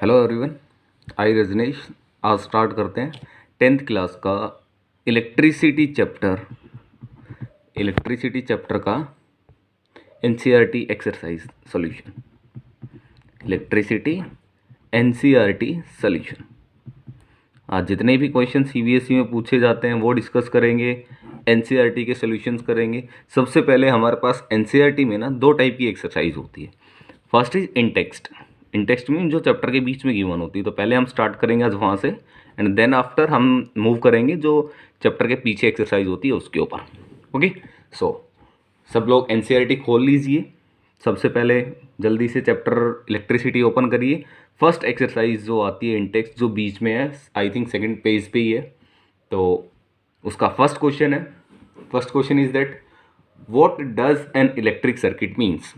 Hello everyone, आई रजनीश। आज start करते हैं 10th क्लास का इलेक्ट्रिसिटी चैप्टर का NCERT exercise solution. Electricity NCERT solution. आज जितने भी क्वेश्चन सीबीएसई में पूछे जाते हैं वो डिस्कस करेंगे, एनसीईआरटी के सॉल्यूशंस करेंगे। सबसे पहले हमारे पास एनसीईआरटी में ना दो टाइप की एक्सरसाइज होती है। फर्स्ट इज इन टेक्स्ट में जो चैप्टर के बीच में गिवन होती है, तो पहले हम स्टार्ट करेंगे आज वहाँ से एंड देन आफ्टर हम मूव करेंगे जो चैप्टर के पीछे एक्सरसाइज होती है उसके ऊपर। ओके, सो सब लोग एनसीईआरटी खोल लीजिए। सबसे पहले जल्दी से चैप्टर इलेक्ट्रिसिटी ओपन करिए। फर्स्ट एक्सरसाइज जो आती है इन टेक्स्ट जो बीच में है, आई थिंक सेकंड पेज पे ही है, तो उसका first question is that what does an electric circuit means.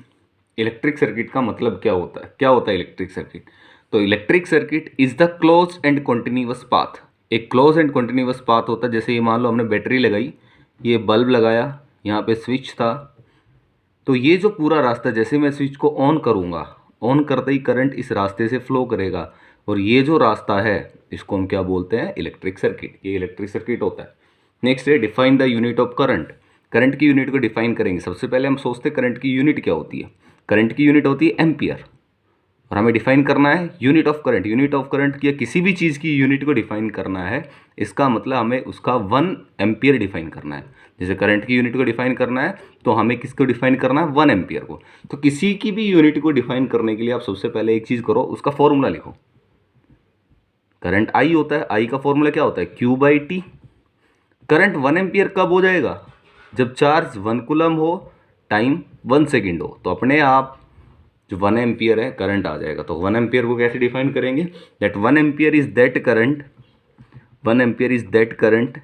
Electric circuit का मतलब क्या होता है इलेक्ट्रिक सर्किट। तो electric circuit is the close and continuous path. एक क्लोज एंड कॉन्टिन्यूअस पाथ होता है। जैसे ये मान लो हमने बैटरी लगाई, ये बल्ब लगाया, यहाँ पे स्विच था, तो ये जो पूरा रास्ता, जैसे मैं स्विच को ऑन करूँगा, ऑन करते ही करंट इस रास्ते से फ्लो करेगा, और ये जो रास्ता है इसको हम क्या बोलते हैं, इलेक्ट्रिक सर्किट। ये इलेक्ट्रिक सर्किट होता है। नेक्स्ट है define the unit of current. Current की यूनिट को डिफाइन करेंगे। सबसे पहले हम सोचते हैं करंट की यूनिट क्या होती है। करंट की यूनिट होती है एम्पियर, और हमें डिफाइन करना है unit of current. Unit of current या किसी भी चीज़ की यूनिट को डिफाइन करना है, इसका मतलब हमें उसका 1 एम्पियर डिफाइन करना है। जैसे करंट की यूनिट को डिफाइन करना है तो हमें किसको डिफाइन करना है, 1 एम्पियर को। तो किसी की भी यूनिट को डिफाइन करने के लिए आप सबसे पहले एक चीज़ करो, उसका फॉर्मूला लिखो। करंट आई होता है, आई का फॉर्मूला क्या होता है, Q/T। करंट 1 एम्पियर कब हो जाएगा, जब चार्ज 1 कूलम हो, टाइम 1 सेकेंड हो, तो अपने आप जो 1 एम्पियर है करंट आ जाएगा। तो 1 एम्पियर को कैसे डिफाइन करेंगे, that 1 ampere is that current, 1 ampere is that current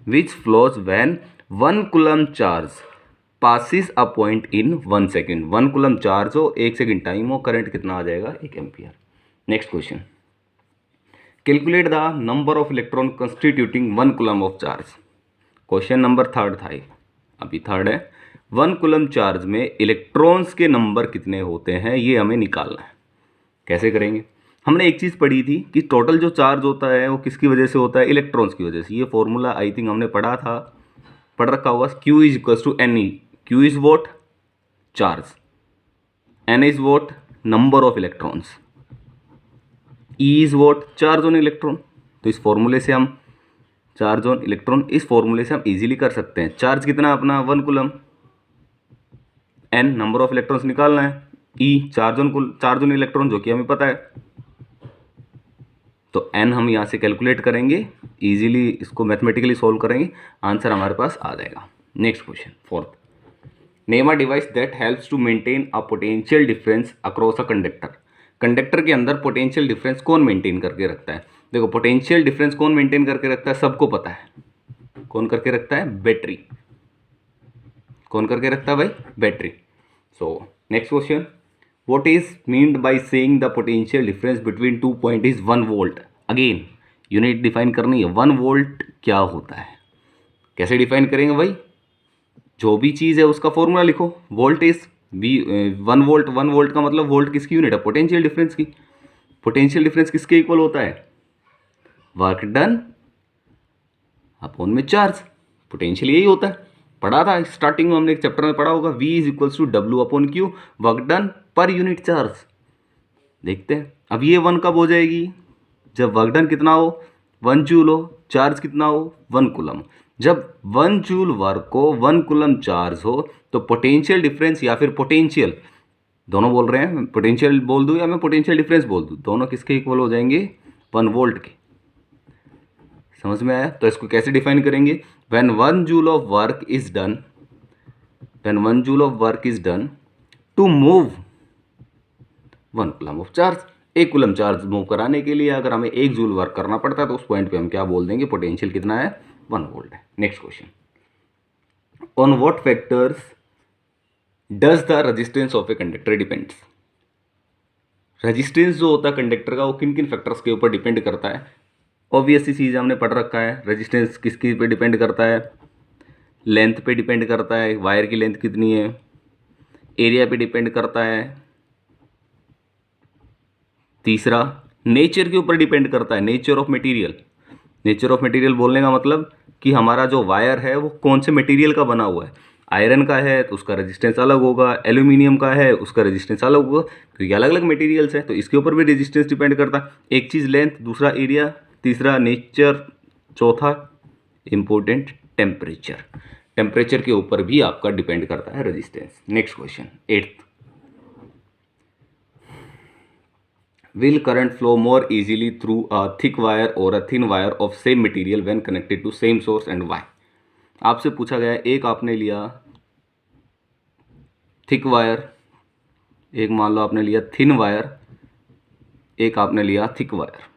which flows when 1 coulomb charge passes a point in 1 second. 1 coulomb charge हो, 1 सेकेंड टाइम हो, करंट कितना आ जाएगा, 1 ampere. Next question, calculate the number of electron constituting 1 coulomb of charge. Question number third था ये, अभी third है। 1 coulomb charge में electrons के नंबर कितने होते हैं, ये हमें निकालना है। कैसे करेंगे, हमने एक चीज़ पढ़ी थी कि टोटल जो चार्ज होता है वो किसकी वजह से होता है, इलेक्ट्रॉन्स की वजह से। ये फॉर्मूला आई थिंक हमने पढ़ रखा होगा। Q is equals to n e. Q is what, charge, n is what, number of electrons, e is what, charge on electron. तो इस फॉर्मूले से हम चार्ज ऑन इलेक्ट्रॉन, इस फॉर्मूले से हम इजीली कर सकते हैं। चार्ज कितना अपना 1 coulomb, n number of electrons निकालना है, ई चार्ज ऑन इलेक्ट्रॉन जो कि हमें पता है, तो एन हम यहाँ से कैलकुलेट करेंगे, इजीली इसको मैथमेटिकली सोल्व करेंगे, आंसर हमारे पास आ जाएगा। Next question fourth, name a device that helps to maintain a potential difference across a conductor. Conductor के अंदर पोटेंशियल डिफरेंस कौन मेंटेन करके रखता है। देखो पोटेंशियल डिफरेंस कौन मेंटेन करके रखता है, सबको पता है। कौन करके रखता है, बैटरी। कौन करके रखता है भाई, battery. So next question, what is meant by saying the potential difference between 2 point is 1 volt. Again unit define करनी है, 1 वोल्ट क्या होता है, कैसे डिफाइन करेंगे भाई, जो भी चीज़ है उसका फॉर्मूला लिखो। वोल्ट इज वी 1 वोल्ट का मतलब वोल्ट किसकी यूनिट है, पोटेंशियल डिफरेंस की। पोटेंशियल डिफरेंस किसके इक्वल होता है, वर्क डन अपॉन में चार्ज। पोटेंशियल यही होता है, पढ़ा था स्टार्टिंग में, हमने एक चैप्टर में पढ़ा होगा, V is equals to W upon Q, work done per unit charge. देखते हैं अब ये 1 कब हो जाएगी, जब वर्क डन कितना हो, 1 जूल हो, चार्ज कितना हो, 1 कूलम। जब 1 जूल वर्क हो, 1 कूलम चार्ज हो, तो पोटेंशियल डिफरेंस या फिर पोटेंशियल, दोनों बोल रहे हैं, पोटेंशियल बोल दूं या मैं पोटेंशियल डिफरेंस बोल दूं, दोनों किसके इक्वल हो जाएंगे, 1 वोल्ट के। समझ में आया, तो इसको कैसे डिफाइन करेंगे, when 1 joule of work is done, when 1 joule of work is done to move 1 coulomb of charge. 1 coulomb charge move कराने के लिए अगर हमें 1 जूल वर्क करना पड़ता है तो उस पॉइंट पे हम क्या बोल देंगे, पोटेंशियल कितना है, 1 वोल्ट है। Next question, on what factors does the resistance of a conductor depends. Resistance जो होता है कंडक्टर का वो किन किन फैक्टर्स के ऊपर डिपेंड करता है। ऑब्वियस सी चीज़ हमने पढ़ रखा है, रेजिस्टेंस किसके पे डिपेंड करता है, लेंथ पे डिपेंड करता है, वायर की लेंथ कितनी है, एरिया पे डिपेंड करता है, तीसरा नेचर के ऊपर डिपेंड करता है, nature of material. Nature of material बोलने का मतलब कि हमारा जो वायर है वो कौन से मटेरियल का बना हुआ है। आयरन का है तो उसका रेजिस्टेंस अलग होगा, एल्यूमिनियम का है उसका रेजिस्टेंस अलग होगा, क्योंकि अलग अलग मटेरियल्स हैं तो इसके ऊपर भी रेजिस्टेंस डिपेंड करता है। एक चीज़ लेंथ, दूसरा एरिया, तीसरा नेचर, चौथा इंपॉर्टेंट टेम्परेचर। टेम्परेचर के ऊपर भी आपका डिपेंड करता है resistance. Next question 8th, will current flow more easily through a thick wire or a thin wire of same material when connected to same source and why? आपसे पूछा गया है, एक आपने लिया थिक वायर, एक मान लो आपने लिया थिन वायर, एक आपने लिया थिक वायर,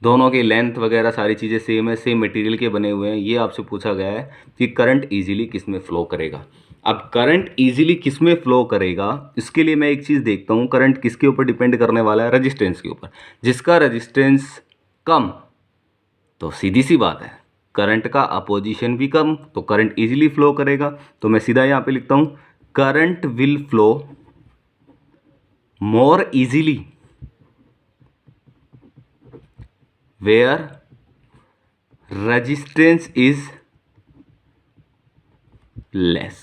दोनों की लेंथ वगैरह सारी चीज़ें सेम है, सेम मटेरियल के बने हुए हैं। ये आपसे पूछा गया है कि करंट इजीली किस में फ्लो करेगा। अब करंट इजीली किस में फ्लो करेगा, इसके लिए मैं एक चीज़ देखता हूँ, करंट किसके ऊपर डिपेंड करने वाला है, रेजिस्टेंस के ऊपर। जिसका रेजिस्टेंस कम, तो सीधी सी बात है करंट का अपोजिशन भी कम, तो करंट इजीली फ्लो करेगा। तो मैं सीधा यहाँ पे लिखता हूँ current will flow more easily where resistance is less।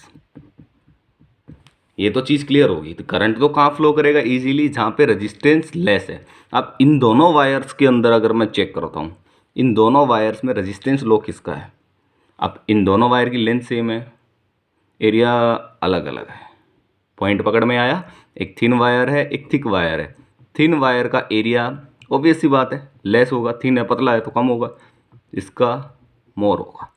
ये तो चीज़ क्लियर होगी। तो करंट तो कहाँ फ्लो करेगा इजीली, जहाँ पे रेजिस्टेंस लेस है। अब इन दोनों वायर्स के अंदर अगर मैं चेक करता हूँ, इन दोनों वायर्स में रेजिस्टेंस लो किसका है। अब इन दोनों वायर की लेंथ सेम है, एरिया अलग अलग है। पॉइंट पकड़ में आया, एक थिन वायर है एक थिक वायर है। थिन वायर का एरिया ऑब्वियस सी बात है लेस होगा, थिन है पतला है तो कम होगा, इसका मोर होगा।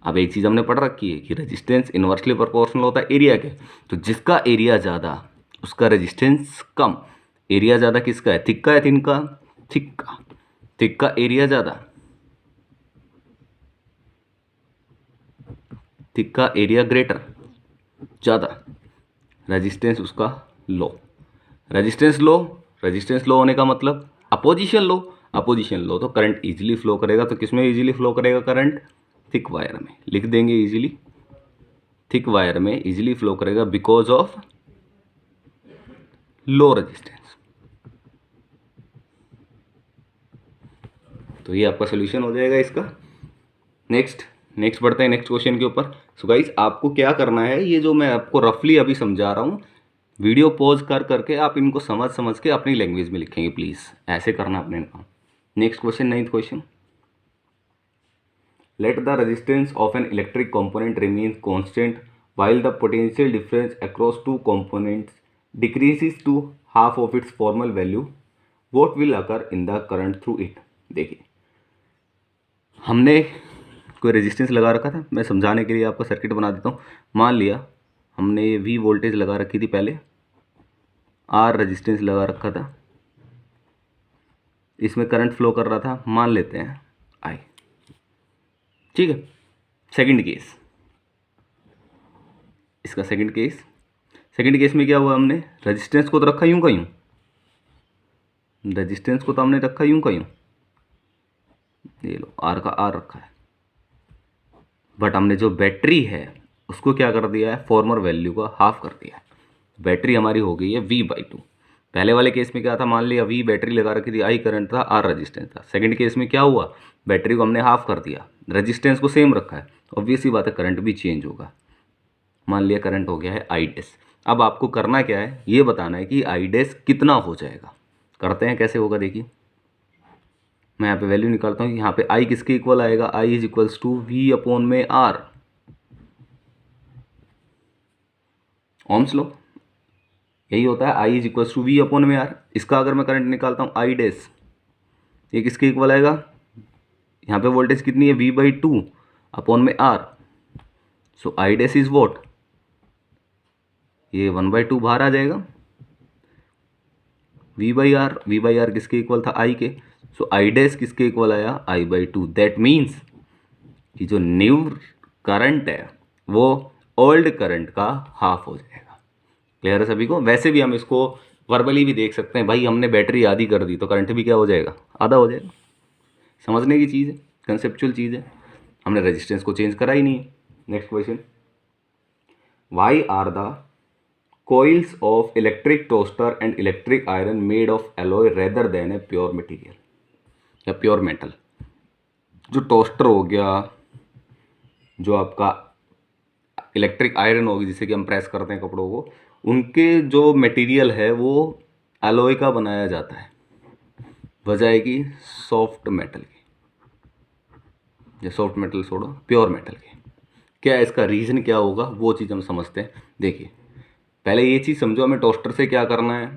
अब एक चीज़ हमने पढ़ रखी है कि रेजिस्टेंस इन्वर्सली प्रोपोर्शनल होता है एरिया के, तो जिसका एरिया ज़्यादा उसका रेजिस्टेंस कम। एरिया ज़्यादा किसका है, थिक का है थिन का, थिक का। थिक का एरिया ज़्यादा, थिक का एरिया ग्रेटर, ज़्यादा, रेजिस्टेंस उसका लो। रेजिस्टेंस लो, रेजिस्टेंस लो होने का मतलब अपोजिशन लो, अपोजिशन लो तो करंट इजीली फ्लो करेगा। तो किस में इजीली फ्लो करेगा करंट, थिक वायर में। लिख देंगे इजीली, थिक वायर में इजीली फ्लो करेगा बिकॉज ऑफ लो रेजिस्टेंस। तो ये आपका सोल्यूशन हो जाएगा इसका। नेक्स्ट बढ़ते हैं नेक्स्ट क्वेश्चन के ऊपर। सो गाइस आपको क्या करना है, ये जो मैं आपको रफली अभी समझा रहा हूँ, वीडियो पॉज कर करके आप इनको समझ के अपनी लैंग्वेज में लिखेंगे प्लीज़, ऐसे करना अपने काम। Next question 9th question, let the resistance of an electric component remains constant while the potential difference across two components decreases to half of its formal value, what will occur in the current through it। देखिए हमने कोई resistance लगा रखा था, मैं समझाने के लिए आपका सर्किट बना देता हूँ। मान लिया हमने V वोल्टेज लगा रखी थी, पहले R रेजिस्टेंस लगा रखा था, इसमें करंट फ्लो कर रहा था, मान लेते हैं I, ठीक है। सेकंड केस, इसका सेकंड केस में क्या हुआ, हमने रेजिस्टेंस को तो रखा यूं का यूं, रेजिस्टेंस को तो हमने रखा यूं का यूं, ये लो आर का आर रखा है, बट हमने जो बैटरी है उसको क्या कर दिया है, फॉर्मर वैल्यू का हाफ कर दिया है। बैटरी हमारी हो गई है V/2। पहले वाले केस में क्या था, मान लिया V बैटरी लगा रखी थी, I करंट था, R रेजिस्टेंस था। सेकंड केस में क्या हुआ, बैटरी को हमने हाफ कर दिया, रेजिस्टेंस को सेम रखा है, ऑब्वियस ही बात है करंट भी चेंज होगा। मान लिया करंट हो गया है I'। अब आपको करना क्या है, ये बताना है कि I' कितना हो जाएगा। करते हैं कैसे होगा, देखिए मैं यहाँ पे वैल्यू निकालता हूँ। यहाँ पे I किसके इक्वल आएगा, I is equals to V/R, ohms लो यही होता है, I is equals to V/R। इसका अगर मैं करंट निकालता हूँ I', ये किसके इक्वल आएगा, यहाँ पे वोल्टेज कितनी है, V/2/R। So I' is what, ये 1/2 बाहर आ जाएगा, V/R किसके इक्वल था, I के। सो I' किसके इक्वल आया, I/2। दैट मीन्स कि जो न्यू करंट है वो ओल्ड करंट का हाफ हो जाएगा। क्लियर है सभी को। वैसे भी हम इसको वर्बली भी देख सकते हैं, भाई हमने बैटरी आधी कर दी तो करंट भी क्या हो जाएगा, आधा हो जाएगा। समझने की चीज़ है, कंसेप्चुअल चीज़ है, हमने रेजिस्टेंस को चेंज करा ही नहीं है। Next question, why are the coils of electric toaster and electric iron made of alloy rather than a pure material या प्योर मेटल। जो टोस्टर हो गया, जो आपका इलेक्ट्रिक आयरन होगी जिससे कि हम प्रेस करते हैं कपड़ों को, उनके जो मटेरियल है वो एलॉय का बनाया जाता है। वजह है कि सॉफ्ट मेटल की, या सॉफ्ट मेटल छोड़ो प्योर मेटल की। क्या इसका रीज़न क्या होगा वो चीज़ हम समझते हैं। देखिए पहले ये चीज़ समझो, हमें टोस्टर से क्या करना है,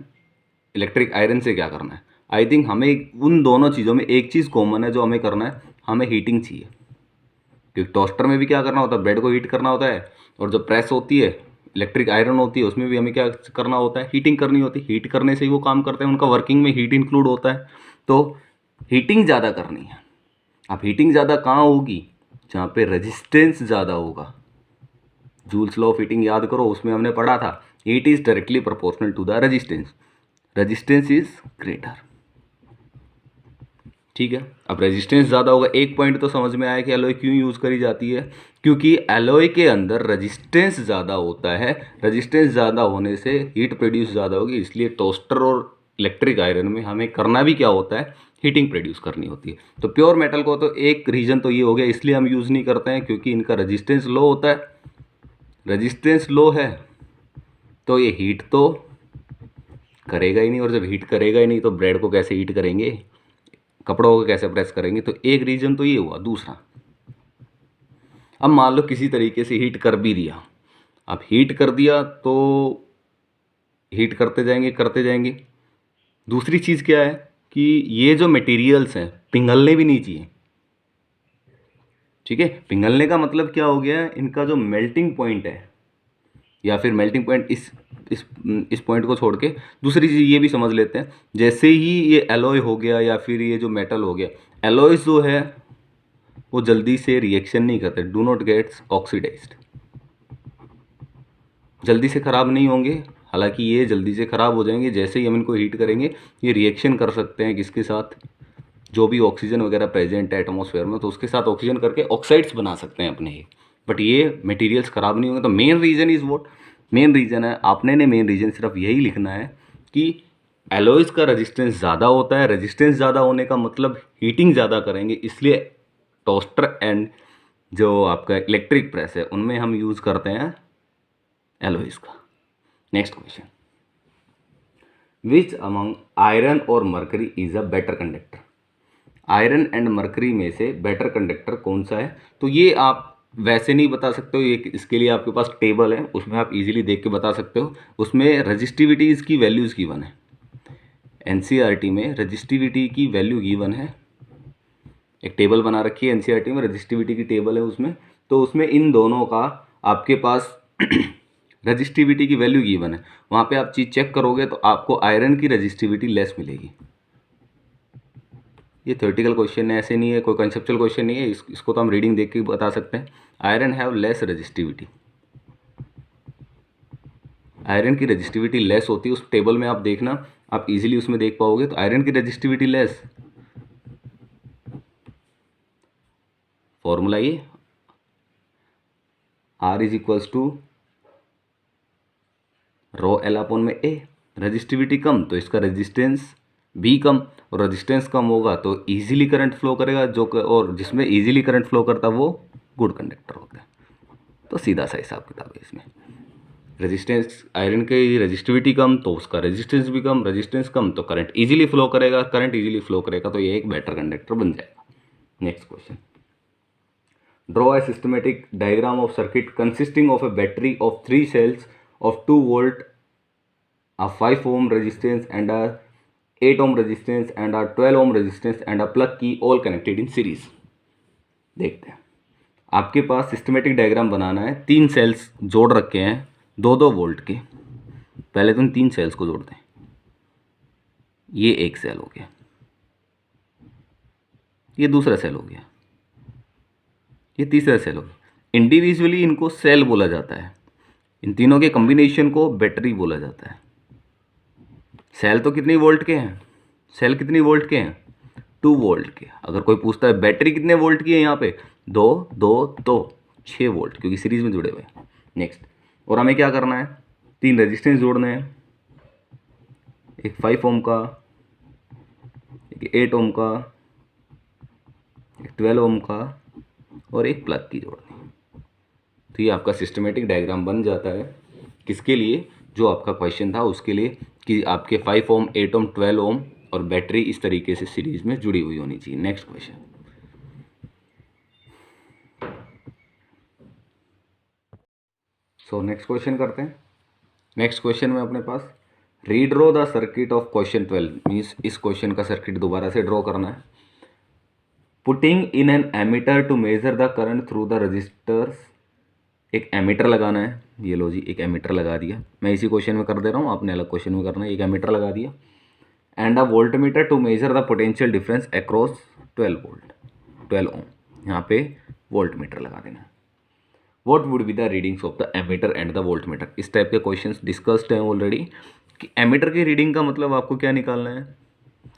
इलेक्ट्रिक आयरन से क्या करना है। आई थिंक हमें उन दोनों चीज़ों में एक चीज़ कॉमन है जो हमें करना है, हमें हीटिंग चाहिए। क्योंकि टोस्टर में भी क्या करना होता है, ब्रेड को हीट करना होता है, और जो प्रेस होती है इलेक्ट्रिक आयरन होती है उसमें भी हमें क्या करना होता है, हीटिंग करनी होती है। हीट करने से ही वो काम करते हैं, उनका वर्किंग में हीट इंक्लूड होता है। तो हीटिंग ज़्यादा करनी है। अब हीटिंग ज़्यादा कहाँ होगी, जहाँ पे रेजिस्टेंस ज़्यादा होगा। जूल्स लॉ ऑफ हीटिंग याद करो, उसमें हमने पढ़ा था heat is directly proportional to the resistance, resistance is greater. ठीक है, अब रेजिस्टेंस ज़्यादा होगा। एक पॉइंट तो समझ में आया कि एलॉय क्यों यूज़ करी जाती है, क्योंकि एलॉय के अंदर रेजिस्टेंस ज़्यादा होता है। रेजिस्टेंस ज़्यादा होने से हीट प्रोड्यूस ज़्यादा होगी, इसलिए टोस्टर और इलेक्ट्रिक आयरन में हमें करना भी क्या होता है, हीटिंग प्रोड्यूस करनी होती है। तो प्योर मेटल को तो एक रीज़न तो ये हो गया, इसलिए हम यूज़ नहीं करते हैं क्योंकि इनका रेजिस्टेंस लो होता है। रेजिस्टेंस लो है तो ये हीट तो करेगा ही नहीं, और जब हीट करेगा ही नहीं तो ब्रेड को कैसे हीट करेंगे, कपड़ों को कैसे प्रेस करेंगे। तो एक रीजन तो ये हुआ। दूसरा, अब मान लो किसी तरीके से हीट कर भी दिया। अब हीट कर दिया तो हीट करते जाएंगे। दूसरी चीज़ क्या है कि ये जो मटेरियल्स हैं पिघलने भी नहीं चाहिए। ठीक है, पिघलने का मतलब क्या हो गया, इनका जो मेल्टिंग पॉइंट है, या फिर मेल्टिंग पॉइंट इस पॉइंट को छोड़ के दूसरी चीज़ ये भी समझ लेते हैं। जैसे ही ये एलॉय हो गया या फिर ये जो मेटल हो गया, एलॉयज जो है वो जल्दी से रिएक्शन नहीं करते, डू नॉट गेट्स ऑक्सीडाइज्ड, जल्दी से ख़राब नहीं होंगे। हालांकि ये जल्दी से ख़राब हो जाएंगे जैसे ही हम इनको हीट करेंगे। ये रिएक्शन कर सकते हैं किसके साथ, जो भी ऑक्सीजन वगैरह प्रेजेंट है एटमॉस्फेयर में, तो उसके साथ ऑक्सीजन करके ऑक्साइड्स बना सकते हैं अपने ही। बट ये मटेरियल्स ख़राब नहीं होंगे। तो main reason is what, main reason है, आपने ने मेन रीज़न सिर्फ यही लिखना है कि एलॉयज़ का रेजिस्टेंस ज़्यादा होता है। रेजिस्टेंस ज़्यादा होने का मतलब हीटिंग ज़्यादा करेंगे, इसलिए टोस्टर एंड जो आपका इलेक्ट्रिक प्रेस है उनमें हम यूज़ करते हैं एलॉयज़ का। Next question, which among iron और mercury is a better conductor. Iron and mercury में से बेटर कंडक्टर कौन सा है। तो ये आप वैसे नहीं बता सकते हो, ये इसके लिए आपके पास टेबल है, उसमें आप इजीली देख के बता सकते हो। उसमें रजिस्टिविटीज़ की वैल्यूज़ गिवन है, एनसीईआरटी में रजिस्टिविटी की वैल्यू गिवन है। एक टेबल बना रखी है एनसीईआरटी में, रजिस्टिविटी की टेबल है उसमें। तो उसमें इन दोनों का आपके पास रजिस्टिविटी की वैल्यू गिवन है। वहाँ पे आप चीज़ चेक करोगे तो आपको आयरन की रजिस्टिविटी लेस मिलेगी। ये थ्योरेटिकल क्वेश्चन है, ऐसे नहीं है, कोई कंसेप्चुअल क्वेश्चन नहीं है। इसको तो हम रीडिंग देख के बता सकते हैं। Iron have less resistivity, iron की रजिस्टिविटी लेस होती है। उस टेबल में आप देखना, आप इजीली उसमें देख पाओगे। तो आयरन की रजिस्टिविटी लेस, फॉर्मूला ये R is equals to rho L upon में ए। रजिस्टिविटी कम तो इसका रेजिस्टेंस भी कम, और रेजिस्टेंस कम होगा तो इजीली करंट फ्लो करेगा, और जिसमें इजीली करंट फ्लो करता है वो गुड कंडक्टर होता है। तो सीधा सा हिसाब किताब है इसमें। रेजिस्टेंस, आयरन की रेजिस्टिविटी कम तो उसका रेजिस्टेंस भी कम, रेजिस्टेंस कम तो करंट इजीली फ्लो करेगा, करंट इजीली फ्लो करेगा तो ये एक बेटर कंडक्टर बन जाएगा। Next question, draw a systematic diagram of circuit consisting of a battery of 3 cells of 2 volt, a 5 ohm resistance and a 8 ohm resistance and a 12 ohm resistance and a plug key all connected in series। देखते हैं, आपके पास systematic diagram बनाना है। 3 sales जोड़ रखे हैं 2-2 volt के। पहले तुम 3 सेल्स को जोड़ते हैं, ये एक सेल हो गया, ये दूसरा सेल हो गया, ये तीसरा सेल हो गया। इंडिविजुअली इनको सेल बोला जाता है, इन तीनों के कॉम्बिनेशन को बैटरी बोला जाता है। सेल तो कितनी वोल्ट के हैं, सेल कितनी वोल्ट के हैं, 2 वोल्ट के। अगर कोई पूछता है बैटरी कितने वोल्ट की है, यहाँ पे 2 6 वोल्ट, क्योंकि सीरीज में जुड़े हुए हैं। नेक्स्ट, और हमें क्या करना है, 3 रेजिस्टेंस जोड़ने हैं, एक 5 ओम का, एक 8 ओम का, एक 12 ओम का और एक प्लग की जोड़नी है। तो ये आपका सिस्टमेटिक डायग्राम बन जाता है किसके लिए, जो आपका क्वेश्चन था उसके लिए, कि आपके 5 ओम, 8 ओम, 12 ओम और बैटरी इस तरीके से सीरीज में जुड़ी हुई होनी चाहिए। Next question. नेक्स्ट क्वेश्चन करते हैं। नेक्स्ट क्वेश्चन में अपने पास redraw the circuit of question 12 means इस क्वेश्चन का सर्किट दोबारा से ड्रॉ करना है। Putting in an ammeter to measure the current through the resistors, एक एमीटर लगाना है। ये लो जी, एक एमीटर लगा दिया, मैं इसी क्वेश्चन में कर दे रहा हूँ, आपने अलग क्वेश्चन में करना है। एक एमीटर लगा दिया and a voltmeter to measure the potential difference across 12 volt, 12 ohm, यहाँ पे वोल्टमीटर लगा देना है। What would be the readings of the ammeter and the voltmeter. इस टाइप के क्वेश्चंस डिस्कस्ड हैं ऑलरेडी कि एमीटर की रीडिंग का मतलब आपको क्या निकालना है,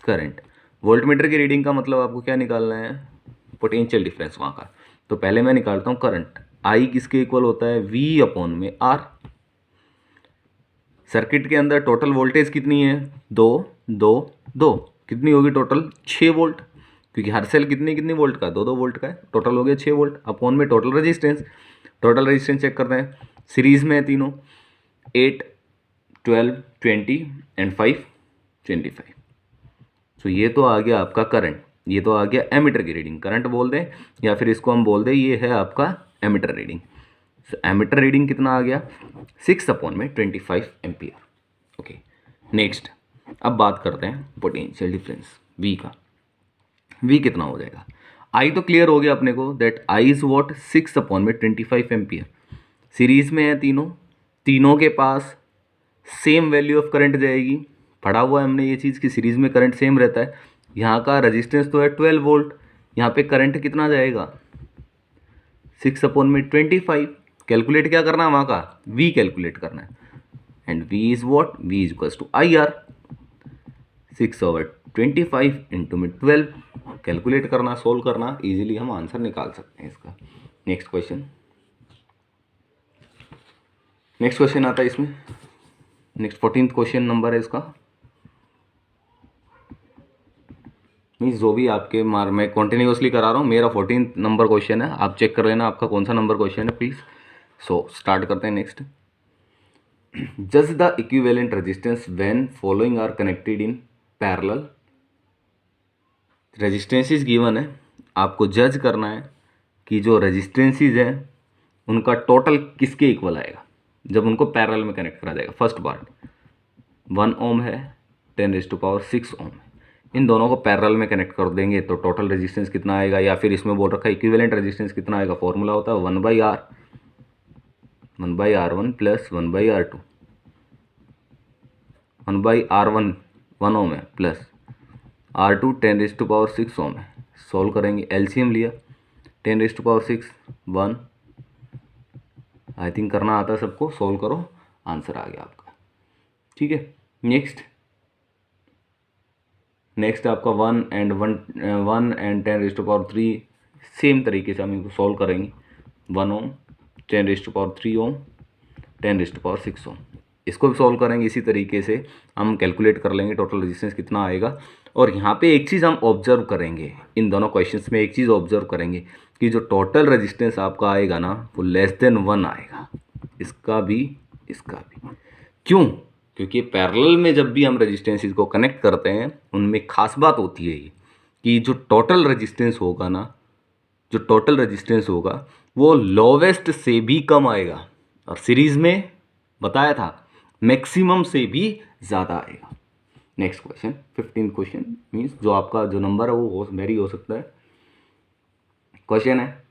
करंट। वोल्टमीटर की रीडिंग का मतलब आपको क्या निकालना है, पोटेंशियल डिफरेंस वहाँ का। तो पहले मैं निकालता हूँ करंट। आई किसके इक्वल होता है, वी अपॉन में आर। सर्किट के अंदर टोटल वोल्टेज कितनी है, 2 2 2, कितनी होगी टोटल, 6 वोल्ट, क्योंकि हर सेल कितनी कितनी वोल्ट का, 2 2 वोल्ट का है, टोटल हो गया 6 वोल्ट। अपॉन में total resistance, total resistance check करते हैं, सीरीज में है तीनों, 8 12 20 एंड 5 25। तो ये तो आ गया आपका करंट, ये तो आ गया एमीटर की रीडिंग, करंट बोल दें या फिर इसको हम बोल दें ये है आपका एमीटर रीडिंग। एमीटर रीडिंग कितना आ गया, 6 अपॉन में 25 एम्पियर। ओके नेक्स्ट, अब बात करते हैं पोटेंशियल डिफरेंस वी का। वी कितना हो जाएगा, आई तो क्लियर हो गया अपने को, that I is what, 6 upon में 25 एम्पियर। सीरीज में है तीनों, तीनों के पास सेम वैल्यू ऑफ करंट जाएगी। पढ़ा हुआ है हमने ये चीज़ कि सीरीज में करंट सेम रहता है। यहाँ का रजिस्टेंस तो है 12 वोल्ट, यहाँ पे करंट कितना जाएगा, 6 अपॉन में 25। कैलकुलेट क्या करना है वहाँ का, वी कैलकुलेट करना है, and V is what, V is equals to I R, 6/25 into में 12। कैलकुलेट करना, सोल्व करना, इजीली हम आंसर निकाल सकते हैं इसका। नेक्स्ट क्वेश्चन, नेक्स्ट क्वेश्चन आता है इसमें, नेक्स्ट 14th क्वेश्चन नंबर है इसका। मीन्स जो भी आपके मार मैं कंटिन्यूसली करा रहा हूँ, मेरा 14th नंबर क्वेश्चन है, आप चेक कर लेना आपका कौन सा नंबर क्वेश्चन है प्लीज़। स्टार्ट करते हैं नेक्स्ट। जज the equivalent resistance when following are connected in parallel. Resistances given है, आपको जज करना है कि जो रेजिस्टेंसेस हैं उनका टोटल किसके इक्वल आएगा जब उनको पैरेलल में कनेक्ट करा जाएगा। फर्स्ट पार्ट 1 ओम है, 10⁶ ओम है, इन दोनों को पैरेलल में कनेक्ट कर देंगे तो टोटल रेजिस्टेंस कितना आएगा, या फिर इसमें बोल रखा है इक्विवेलेंट रेजिस्टेंस कितना आएगा, फॉर्मूला होता है 1/R, 1/R1 plus 1/R2, 1/R1 1 ओम है प्लस R2 10⁶ ओम है। सॉल्व करेंगे, एलसीएम लिया, 10⁶ 1, आई थिंक करना आता है सबको, सॉल्व करो, आंसर आ गया आपका। ठीक है नेक्स्ट आपका 1 एंड 10⁻³ सेम तरीके से हम इनको सॉल्व करेंगे। 1 ओम, 10⁻³ ओम, 10⁻6 ओम, इसको भी सॉल्व करेंगे इसी तरीके से। हम कैलकुलेट कर लेंगे टोटल रेजिस्टेंस कितना आएगा। और यहाँ पे एक चीज़ हम ऑब्जर्व करेंगे, इन दोनों क्वेश्चंस में एक चीज़ ऑब्जर्व करेंगे कि जो टोटल रेजिस्टेंस आपका आएगा ना वो <<1 आएगा, इसका भी इसका भी। क्यों, क्योंकि पैरेलल में जब भी हम रेजिस्टेंसेस को कनेक्ट करते हैं उनमें खास बात होती है ये कि जो टोटल रेजिस्टेंस होगा ना, जो टोटल रेजिस्टेंस होगा वो लोवेस्ट से भी कम आएगा, और सीरीज में बताया था मैक्सिमम से भी ज़्यादा आएगा। नेक्स्ट क्वेश्चन 15 क्वेश्चन मीन्स जो आपका जो नंबर है वो वेरी हो सकता है। क्वेश्चन है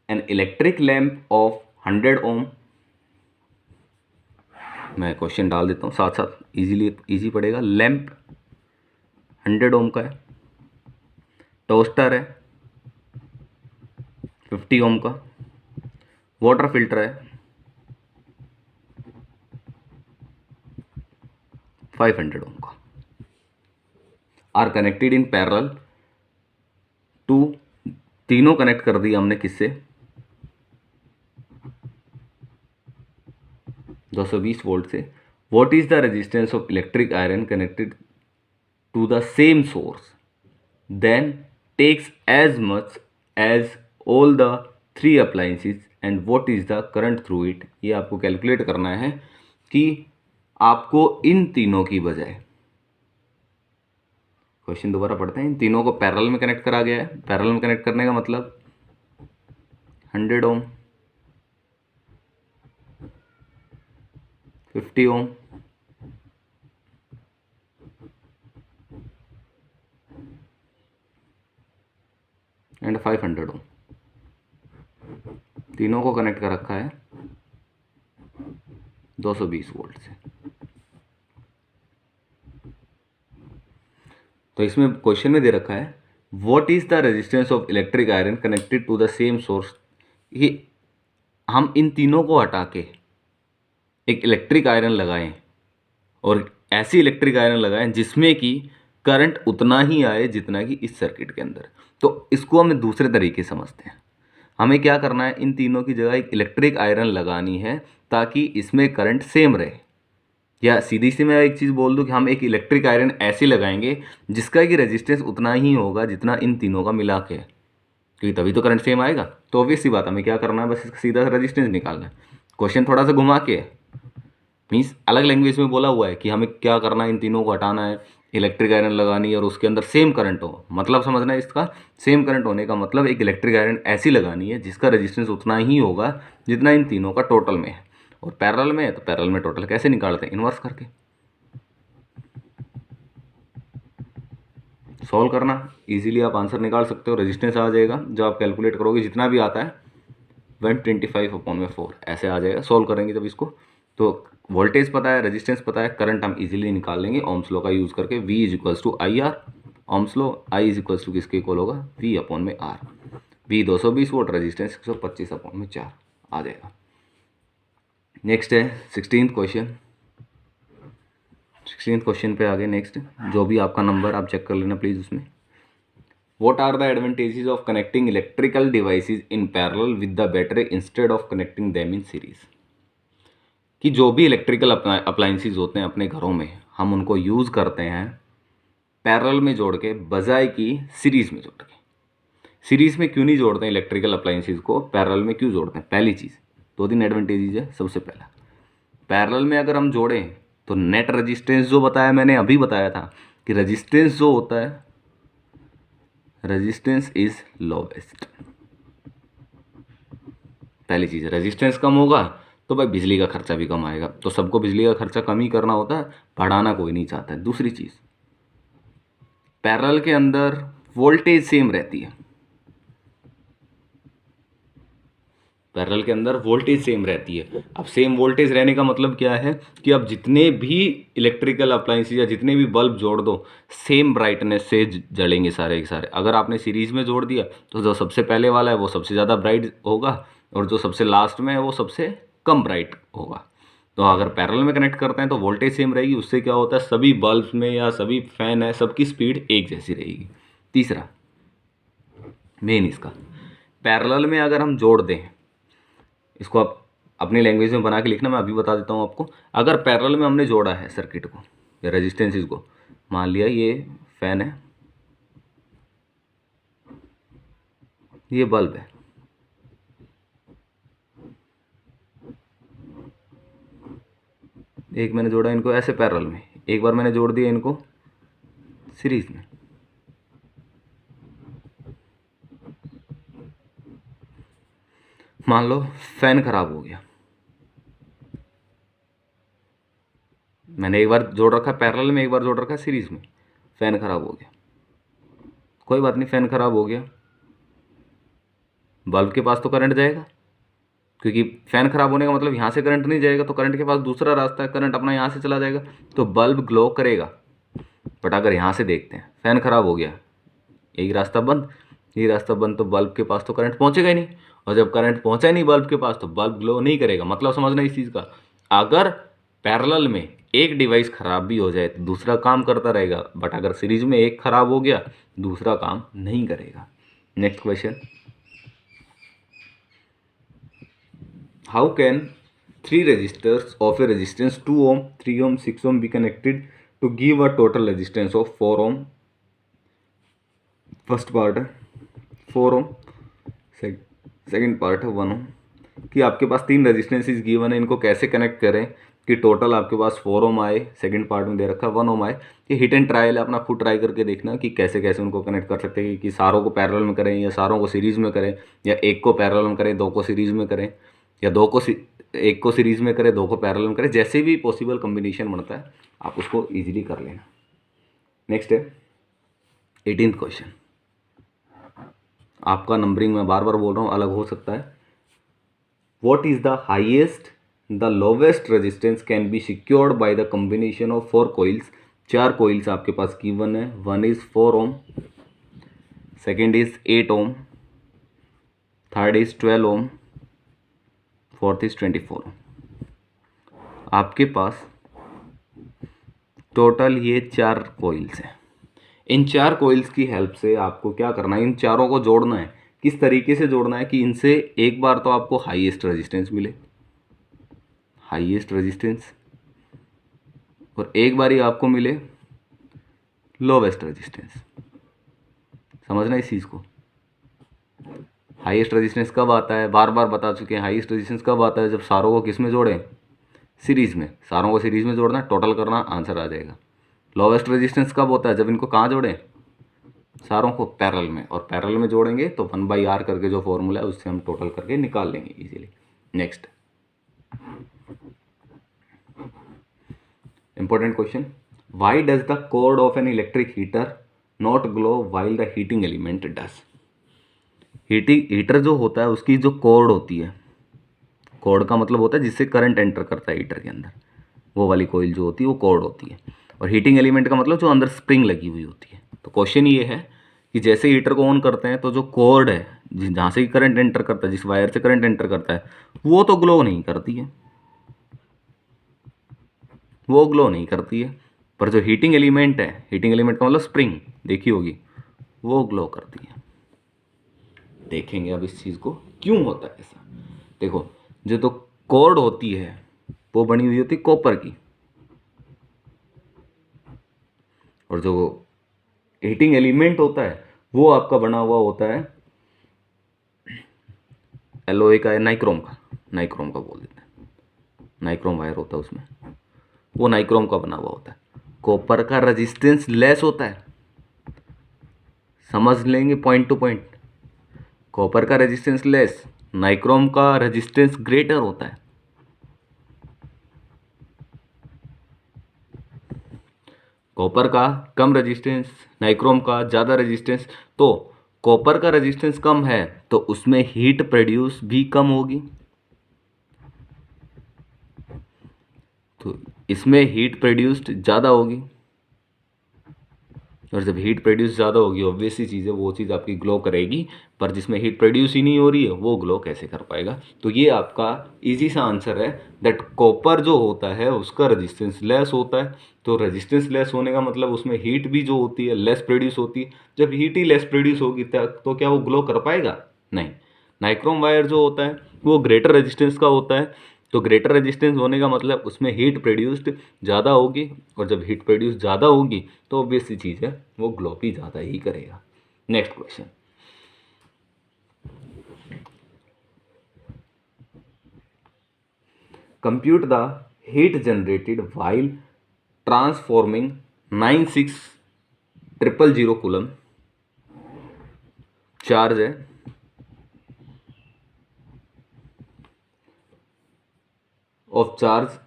एन इलेक्ट्रिक लैम्प ऑफ 100 ओम, मैं क्वेश्चन डाल देता हूँ साथ साथ इजी पड़ेगा। लैम्प 100 ओम का है, टोस्टर है 50 ओम का, वाटर फिल्टर है 500 ओम का, are connected in parallel to, तीनों कनेक्ट कर दिया हमने किससे, 220 वोल्ट से what is the resistance of electric iron connected to the same source then takes as much as all the 3 appliances and what is the current through it. ये आपको calculate करना है कि आपको इन तीनों की बजाय, क्वेश्चन दोबारा पढ़ते हैं, इन तीनों को पैरेलल में कनेक्ट करा गया है। पैरेलल में कनेक्ट करने का मतलब 100 ओम, 50 ओम, एंड 500 ओम, तीनों को कनेक्ट कर रखा है 220 वोल्ट से। तो इसमें क्वेश्चन में दे रखा है what is the resistance of electric iron connected to the same source. ये हम इन तीनों को हटा के एक इलेक्ट्रिक आयरन लगाएं और ऐसी इलेक्ट्रिक आयरन लगाएं जिसमें कि करंट उतना ही आए जितना कि इस सर्किट के अंदर। तो इसको हम दूसरे तरीके से समझते हैं। हमें क्या करना है, इन तीनों की जगह एक इलेक्ट्रिक आयरन लगानी है ताकि इसमें करंट सेम रहे। या सीधी सी मैं एक चीज़ बोल दूं कि हम एक इलेक्ट्रिक आयरन ऐसे लगाएंगे जिसका कि रेजिस्टेंस उतना ही होगा जितना इन तीनों का मिला के, क्योंकि तभी तो करंट सेम आएगा। तो ऑब्वियस सी बात, हमें क्या करना है, बस इसका सीधा रेजिस्टेंस निकालना है। क्वेश्चन थोड़ा सा घुमा के मीन्स अलग लैंग्वेज में बोला हुआ है कि हमें क्या करना है, इन तीनों को हटाना है, इलेक्ट्रिक आयरन लगानी है और उसके अंदर सेम करंट हो। मतलब समझना है इसका, सेम करंट होने का मतलब एक इलेक्ट्रिक आयरन ऐसी लगानी है जिसका रेजिस्टेंस उतना ही होगा जितना इन तीनों का टोटल में है। और पैरेलल में है तो पैरेलल में टोटल कैसे निकालते हैं, इन्वर्स करके सॉल्व करना, इजीली आप आंसर निकाल सकते हो। रेजिस्टेंस आ जाएगा जो आप कैलकुलेट करोगे, जितना भी आता है 125/4 ऐसे आ जाएगा। सॉल्व करेंगे जब इसको तो वोल्टेज पता है, रेजिस्टेंस पता है, करंट हम इजीली निकाल लेंगे ओम्स लॉ का यूज़ करके। V = IR, Ohm's law, I = किसके इक्वल होगा, V/R। V 220 वोल्ट, रेजिस्टेंस 125/4 आ जाएगा। नेक्स्ट है 16th क्वेश्चन। 16th क्वेश्चन पे आगे नेक्स्ट, जो भी आपका नंबर आप चेक कर लेना प्लीज़ उसमें। What are the advantages of connecting electrical devices in parallel with the battery instead of connecting them in series? कि जो भी इलेक्ट्रिकल अप्लाइंसेस होते हैं अपने घरों में, हम उनको यूज़ करते हैं पैरेलल में जोड़ के बजाय कि सीरीज़ में जोड़ के। सीरीज़ में क्यों नहीं जोड़ते हैं इलेक्ट्रिकल अप्लाइंसेस को, पैरेलल में क्यों जोड़ते हैं? पहली चीज़, 2-3 एडवांटेजेस है। सबसे पहला, पैरेलल में अगर हम जोड़ें तो नेट रेजिस्टेंस जो बताया मैंने अभी बताया था कि रेजिस्टेंस जो होता है, रेजिस्टेंस इज लोवेस्ट। पहली चीज़, रेजिस्टेंस कम होगा तो भाई बिजली का खर्चा भी कम आएगा। तो सबको बिजली का खर्चा कम ही करना होता है, बढ़ाना कोई नहीं चाहता है। दूसरी चीज़, पैरेलल के अंदर वोल्टेज सेम रहती है। पैरेलल के अंदर वोल्टेज सेम रहती है। अब सेम वोल्टेज रहने का मतलब क्या है कि अब जितने भी इलेक्ट्रिकल अप्लायंसेस या जितने भी बल्ब जोड़ दो, सेम ब्राइटनेस से जलेंगे सारे के सारे। अगर आपने सीरीज में जोड़ दिया तो जो सबसे पहले वाला है वो सबसे ज़्यादा ब्राइट होगा और जो सबसे लास्ट में है वो सबसे कम ब्राइट होगा। तो अगर पैरेलल में कनेक्ट करते हैं तो वोल्टेज सेम रहेगी। उससे क्या होता है, सभी बल्ब में या सभी फैन है सबकी स्पीड एक जैसी रहेगी। तीसरा मेन इसका, पैरेलल में अगर हम जोड़ दें, इसको आप अपनी लैंग्वेज में बना के लिखना, मैं अभी बता देता हूँ आपको। अगर पैरेलल में हमने जोड़ा है सर्किट को या रेजिस्टेंसेस को, मान लिया ये फैन है, ये बल्ब है, एक मैंने जोड़ा इनको ऐसे पैरेलल में, एक बार मैंने जोड़ दिया इनको सीरीज में। मान लो फैन खराब हो गया, मैंने एक बार जोड़ रखा पैरेलल में, एक बार जोड़ रखा सीरीज में, फैन खराब हो गया, कोई बात नहीं, फैन खराब हो गया, बल्ब के पास तो करंट जाएगा, क्योंकि फैन खराब होने का मतलब यहाँ से करंट नहीं जाएगा, तो करंट के पास दूसरा रास्ता है, करंट अपना यहाँ से चला जाएगा, तो बल्ब ग्लो करेगा। बट अगर यहाँ से देखते हैं, फैन खराब हो गया, यही रास्ता बंद, यही रास्ता बंद, तो बल्ब के पास तो करंट पहुँचेगा ही नहीं, और जब करंट पहुँचा ही नहीं बल्ब के पास तो बल्ब ग्लो नहीं करेगा। मतलब समझना इस चीज़ का, अगर पैरेलल में एक डिवाइस खराब भी हो जाए तो दूसरा काम करता रहेगा, बट अगर सीरीज में एक खराब हो गया दूसरा काम नहीं करेगा। Next question, how can 3 resistors of a resistance 2 ohm, 3 ohm, 6 ohm be connected to give a total resistance of 4 ohm. First part है 4 ओम, सेकंड पार्ट है 1 ओम, कि आपके पास 3 रेजिस्टेंसेस गिवन है, इनको कैसे कनेक्ट करें कि टोटल आपके पास 4 ओम आए, सेकंड पार्ट में दे रखा है 1 ओम आए। ये हिट एंड ट्रायल है, अपना खुद ट्राई करके देखना कि कैसे कैसे उनको कनेक्ट कर सकते हैं, कि सारों को पैरेलल में करें या सारों को सीरीज़ में करें, या एक को पैरेलल में करें, 2 को सीरीज़ में करें, या एक को सीरीज़ में करें, 2 को पैरेलल में करें, जैसे भी पॉसिबल कम्बिनेशन बनता है आप उसको ईजिली कर लेना। नेक्स्ट है 18th क्वेश्चन। आपका नंबरिंग मैं बार बार बोल रहा हूँ अलग हो सकता है। What is the highest the lowest resistance can be secured by the combination of 4 coils. 4 coils आपके पास गिवन है, 1 is 4 ohm, second is 8 ohm, third is 12 ohm, fourth is 24 ohm. आपके पास टोटल ये 4 कॉइल्स हैं। इन 4 कॉइल्स की help से आपको क्या करना है, इन चारों को जोड़ना है। किस तरीके से जोड़ना है कि इनसे एक बार तो आपको हाईएस्ट रेजिस्टेंस मिले, हाईएस्ट रेजिस्टेंस, और एक बार ही आपको मिले लोवेस्ट रेजिस्टेंस। समझना इस चीज़ को। हाईएस्ट रेजिस्टेंस कब आता है, बार बार बता चुके हैं, हाईएस्ट रेजिस्टेंस कब आता है, जब सारों को किस में जोड़ें, सीरीज़ में। सारों को सीरीज़ में जोड़ना, टोटल करना, आंसर आ जाएगा। लोवेस्ट रेजिस्टेंस कब होता है, जब इनको कहाँ जोड़ें, सारों को पैरेलल में, और पैरेलल में जोड़ेंगे तो 1/r करके जो फॉर्मूला है उससे हम टोटल करके निकाल लेंगे easily. Next important question, why does the code of an electric heater not glow while the heating element does. Heater जो होता है उसकी जो कोर्ड होती है, कोर्ड का मतलब होता है जिससे करंट एंटर करता है हीटर के अंदर, वो वाली कोइल जो होती है वो कोर्ड होती है। और हीटिंग एलिमेंट का मतलब जो अंदर स्प्रिंग लगी हुई होती है। तो क्वेश्चन ये है कि जैसे हीटर को ऑन करते हैं तो जो कोर्ड है जहाँ से करंट एंटर करता है, जिस वायर से करंट एंटर करता है, वो तो ग्लो नहीं करती है, वो ग्लो नहीं करती है, पर जो हीटिंग एलिमेंट है, हीटिंग एलिमेंट का मतलब स्प्रिंग देखी होगी, वो ग्लो करती है। देखेंगे अब इस चीज़ को क्यों होता है ऐसा। देखो, जो तो कोर्ड होती है वो बनी हुई होती है कॉपर की, और जो हीटिंग एलिमेंट होता है वो आपका बना हुआ होता है एलओए का, नाइक्रोम का, नाइक्रोम का बोल देते हैं, नाइक्रोम वायर होता है उसमें, वो नाइक्रोम का बना हुआ होता है। कॉपर का रेजिस्टेंस लेस होता है, समझ लेंगे पॉइंट टू पॉइंट। कॉपर का रेजिस्टेंस लेस, नाइक्रोम का रेजिस्टेंस ग्रेटर होता है। कॉपर का कम रेजिस्टेंस, नाइक्रोम का ज़्यादा रेजिस्टेंस। तो कॉपर का रेजिस्टेंस कम है तो उसमें हीट प्रोड्यूस भी कम होगी, तो इसमें हीट प्रोड्यूस्ड ज़्यादा होगी, और जब हीट प्रोड्यूस ज़्यादा होगी ऑब्वियस सी चीज़ है वो चीज़ आपकी ग्लो करेगी, पर जिसमें हीट प्रोड्यूस ही नहीं हो रही है वो ग्लो कैसे कर पाएगा। तो ये आपका इजी सा आंसर है दैट कॉपर जो होता है उसका रेजिस्टेंस लेस होता है। तो रेजिस्टेंस लेस होने का मतलब उसमें हीट भी जो होती है लेस प्रोड्यूस होती है। जब हीट ही लेस प्रोड्यूस होगी तो क्या वो ग्लो कर पाएगा, नहीं। नाइक्रोम वायर जो होता है वो ग्रेटर रेजिस्टेंस का होता है, तो ग्रेटर रेजिस्टेंस होने का मतलब उसमें हीट प्रोड्यूस्ड ज़्यादा होगी, और जब हीट प्रोड्यूस ज़्यादा होगी तो ऑब्वियस सी चीज़ है वो ग्लो भी ज़्यादा ही करेगा। Next question, compute the heat generated while transforming 96,000 coulomb charge है of charge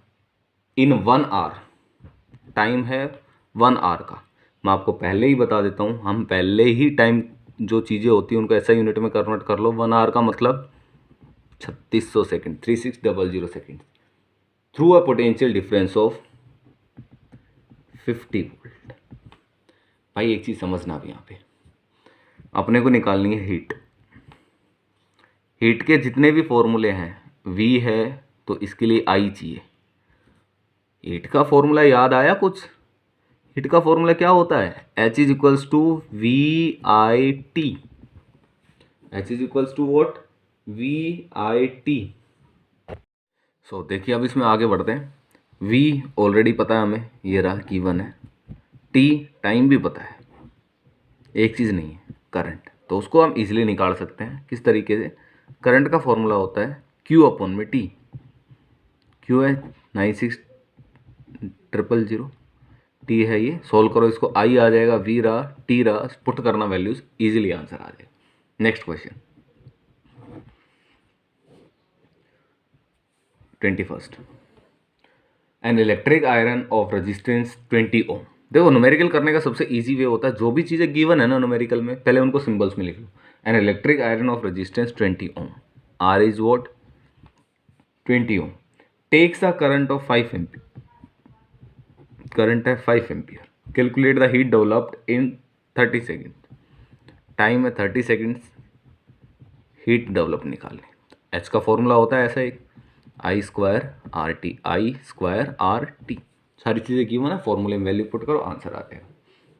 in 1 hour. Time है 1 आवर का। मैं आपको पहले ही बता देता हूँ, हम पहले ही टाइम जो चीज़ें होती हैं उनको ऐसा यूनिट में कन्वर्ट कर लो। 1 आवर का मतलब 3600 second, 3600 second through a potential difference of 50 volt. भाई एक चीज़ समझना अब यहाँ पे, अपने को निकालनी है हीट। हीट के जितने भी फॉर्मूले हैं, वी है तो इसके लिए आई चाहिए। हीट का फॉर्मूला याद आया कुछ? हीट का फॉर्मूला क्या होता है? H is equals to V I T. H is equals to what? V I T. So देखिए अब इसमें आगे बढ़ते हैं। V ऑलरेडी पता है हमें, ये रहा गिवन है। T टाइम भी पता है, एक चीज़ नहीं है करंट, तो उसको हम इजीली निकाल सकते हैं। किस तरीके से? करंट का फॉर्मूला होता है Q अपॉन में T। Q है 96,000, T है ये, सोल्व करो इसको, I आ जाएगा, V रहा, T रहा, पुट करना वैल्यूज, इजीली आंसर आ जाएगा। Next question 21st, N electric iron of resistance 20 ओम। देखो न्यूमेरिकल करने का सबसे इजी वे होता है, जो भी चीज़ें गिवन है ना न्यूमेरिकल में, पहले उनको सिंबल्स में लिख लो। An electric iron of resistance 20 ohm, R is what 20 ohm, takes a current of 5 ampere, current है 5 ampere, calculate the heat developed in 30 second, time है 30 सेकेंड्स, हीट डेवलप निकालने। एच का फॉर्मूला होता है ऐसा एक, I square R T, I square R T, सारी चीज़ें की ना, फॉर्मूले में वैल्यू पुट करो, आंसर आ जाएगा।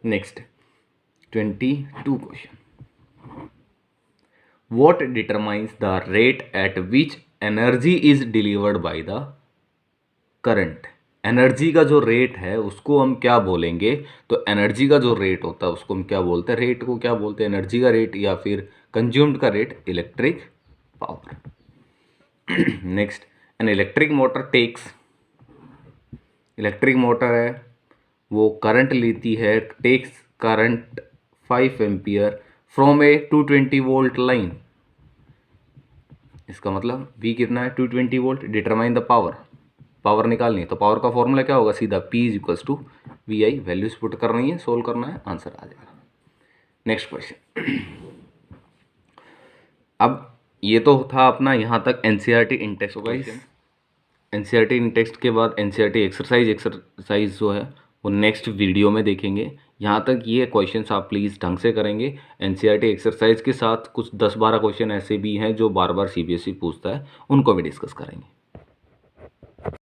Next 22 question, what determines the rate at which energy is delivered by the current. Energy का जो रेट है उसको हम क्या बोलेंगे? तो एनर्जी का जो रेट होता है उसको हम क्या बोलते हैं? रेट को क्या बोलते हैं? एनर्जी का रेट या फिर कंज्यूम्ड का rate, electric power. Next, an electric motor takes, electric motor है वो करंट लेती है, takes current 5 ampere from a 220 volt line. इसका मतलब V कितना है? 220 volt. Determine the power, power निकालनी है, तो पावर का फॉर्मूला क्या होगा? सीधा P is equals to VI। Values put करनी है, सोल्व करना है, आंसर आ जाएगा। नेक्स्ट क्वेश्चन, अब ये तो था अपना यहाँ तक NCERT इन टेक्स्ट होगा। NCERT इन टेक्स्ट के बाद NCERT एक्सरसाइज जो है वो नेक्स्ट वीडियो में देखेंगे। यहाँ तक ये क्वेश्चंस आप प्लीज़ ढंग से करेंगे। NCERT एक्सरसाइज के साथ कुछ 10-12 क्वेश्चन ऐसे भी हैं जो बार बार CBSE पूछता है, उनको भी डिस्कस करेंगे।